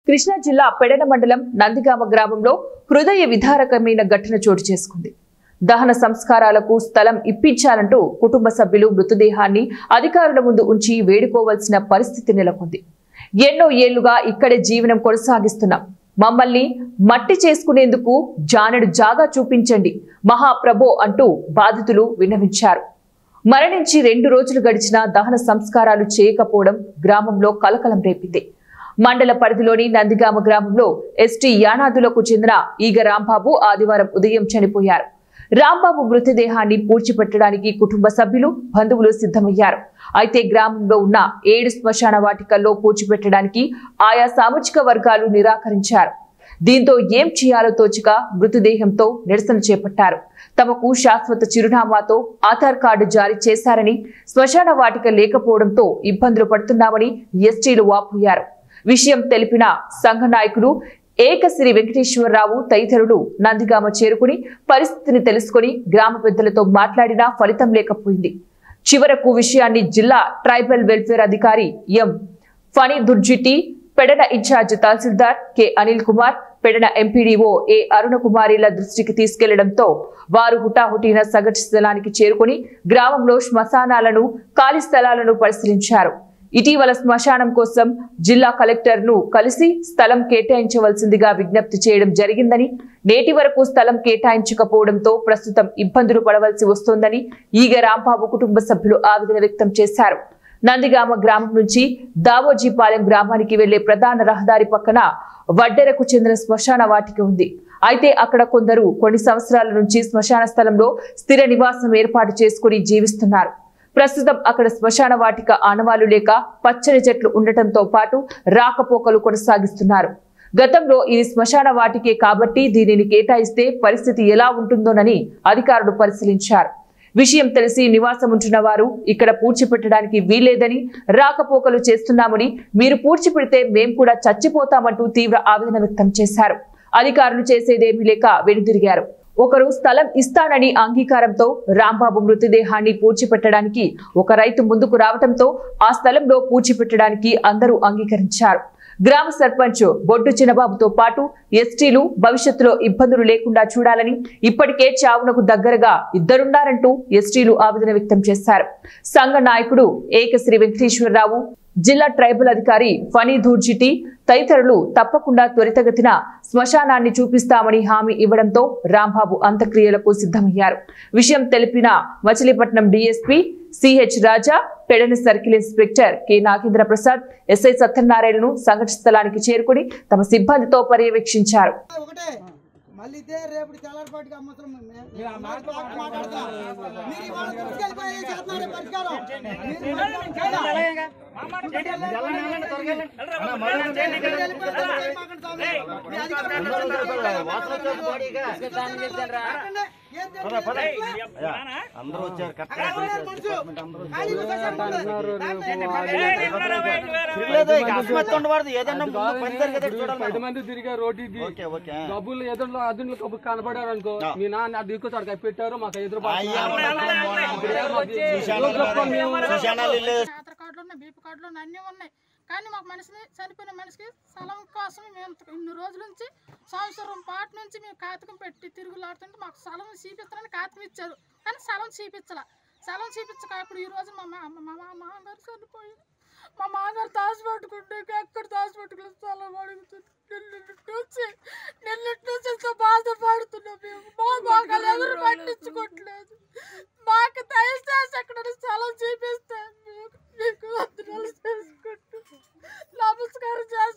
కృష్ణా జిల్లా పెడన మండలం నందిగామ గ్రామంలో హృదయ విదారకమైన ఘటన చోటు చేసుకుంది. దహన సంస్కారాలకు స్థలం ఇప్పించాలంటూ కుటుంబ సభ్యులు మృతదేహాన్ని అధికారుల ముందు ఉంచి వేడుకోవాల్సిన పరిస్థితి నెలకొంది. ఎన్నో ఏళ్లుగా ఇక్కడే జీవనం కొనసాగిస్తున్నాం. మమ్మల్ని మట్టి చేసుకునేందుకు జానెడు జాగా చూపించండి మహాప్రభో అంటూ బాధితులు విన్నవించారు. మరణించి 2 రోజులు గడిచినా దహన సంస్కారాలు చేయకపోవడం గ్రామంలో కలకలం రేపింది. మండల పరిధిలోని నందిగామ గ్రామంలో ఎస్టీ యానాదులకు చెందిన ఈగ రాంబాబు ఆదివారం ఉదయం చనిపోయారు. రాంబాబు మృతదేహాన్ని పూడ్చిపెట్టడానికి కుటుంబ సభ్యులు బంధువులు సిద్ధమయ్యారు. అయితే గ్రామంలో ఉన్న 7 శ్మశాన వాటికల్లో పూడ్చిపెట్టడానికి ఆయా సామాజిక వర్గాలు నిరాకరించారు. దీంతో ఏం చేయాలో తోచక మృతదేహంతో నిరసన చేపట్టారు. తమకు శాశ్వత చిరునామాతో ఆధార్ కార్డు జారీ చేశారని, శ్మశాన వాటిక లేకపోవడంతో ఇబ్బందులు పడుతున్నామని ఎస్టీలు వాపోయారు. విషయం తెలిపిన సంఘ నాయకులు ఏకశ్రీ వెంకటేశ్వరరావు తదితరులు నందిగామ చేరుకుని పరిస్థితిని తెలుసుకుని గ్రామ పెద్దలతో మాట్లాడినా ఫలితం లేకపోయింది. చివరకు విషయాన్ని జిల్లా ట్రైబల్ వెల్ఫేర్ అధికారి M Phani Durjiti, Pedana incharge tahsildar K Anil Kumar, Pedana MPDO A Aruna కుమారిల దృష్టికి తీసుకెళ్లడంతో వారు హుటాహుటిన సంఘటన స్థలానికి చేరుకుని గ్రామంలో శ్మశానాలను, ఖాళీ స్థలాలను పరిశీలించారు. ఇటీవల శ్మశానం కోసం జిల్లా కలెక్టర్ ను కలిసి స్థలం కేటాయించవలసిందిగా విజ్ఞప్తి చేయడం జరిగిందని, నేటి వరకు స్థలం కేటాయించకపోవడంతో ప్రస్తుతం ఇబ్బందులు పడవలసి వస్తోందని ఈగ రాంబాబు కుటుంబ సభ్యులు ఆవేదన వ్యక్తం చేశారు. నందిగామ గ్రామం నుంచి దావోజీపాలెం గ్రామానికి వెళ్లే ప్రధాన రహదారి పక్కన వడ్డెరకు చెందిన శ్మశాన వాటిక ఉంది. అయితే అక్కడ కొందరు కొన్ని సంవత్సరాల నుంచి శ్మశాన స్థలంలో స్థిర నివాసం ఏర్పాటు చేసుకుని జీవిస్తున్నారు. ప్రస్తుతం అక్కడ శ్మశాన వాటిక ఆనవాళ్లు లేక పచ్చని చెట్లు ఉండటంతో పాటు రాకపోకలు కొనసాగిస్తున్నారు. గతంలో ఇది శ్మశాన వాటికే కాబట్టి దీనిని కేటాయిస్తే పరిస్థితి ఎలా ఉంటుందోనని అధికారులు పరిశీలించారు. విషయం తెలిసి నివాసం ఉంటున్న వారు ఇక్కడ పూడ్చిపెట్టడానికి వీల్లేదని, రాకపోకలు చేస్తున్నామని, మీరు పూడ్చిపెడితే మేం కూడా చచ్చిపోతామంటూ తీవ్ర ఆవేదన వ్యక్తం చేశారు. అధికారులు చేసేదేమీ లేక వెనుదిరిగారు. ఒకరు స్థలం ఇస్తానని అంగీకారంతో రాంబాబు మృతదేహాన్ని పూడ్చిపెట్టడానికి ఒక రైతు ముందుకు రావడంతో ఆ స్థలంలో పూడ్చిపెట్టడానికి అందరూ అంగీకరించారు. గ్రామ సర్పంచ్ బొడ్డు చిన్నబాబుతో పాటు ఎస్టీలు భవిష్యత్తులో ఇబ్బందులు లేకుండా చూడాలని, ఇప్పటికే చావునకు దగ్గరగా ఇద్దరున్నారంటూ ఎస్టీలు ఆవేదన వ్యక్తం చేశారు. సంఘ నాయకుడు ఏకశ్రీ వెంకటేశ్వరరావు, జిల్లా ట్రైబల్ అధికారి ఫణి దుర్జిటి తదితరులు తప్పకుండా త్వరితగతిన శ్మశానాన్ని చూపిస్తామని హామీ ఇవ్వడంతో రాంబాబు అంత్యక్రియలకు సిద్ధమయ్యారు. విషయం తెలిపిన Machilipatnam DSP CH Raja, Pedana circle inspector K Nagendra Prasad, SI సత్యనారాయణను సంఘటన స్థలానికి చేరుకుని తమ సిబ్బందితో పర్యవేక్షించారు. అందరూ వచ్చారు. డబ్బులు ఎదురు అదులు కనపడారు అనుకో, మీ నాన్న దిక్కుతాడు పెట్టారు మాకు ఎదురు బీపీ కార్డులు అన్నీ ఉన్నాయి. కానీ మాకు మనిషిని చనిపోయిన మనిషికి స్థలం కోసం మేము ఇన్ని రోజుల నుంచి సంవత్సరం పాటు నుంచి మేము కాతకం పెట్టి తిరుగులాడుతుంటే మాకు స్థలం చూపిస్తారని కాతకం ఇచ్చారు. కానీ స్థలం చూపించక ఇప్పుడు ఈరోజు మా మామగారు చనిపోయింది. మా మామగారు దాచిపెట్టుకుంటే ఎక్కడ దాచిపెట్టుకుని స్థలం అడుగుతుంది. నిన్నటి నుంచి బాధపడుతున్నాం మేము. మా మామగారు ఎవరు పట్టించుకోవట్లేదు. మాకు దయచేసి ఎక్కడ స్థలం చూపిస్తే మీకు వందనాలు చేసుకుంటూ నమస్కారం చేస్తాం.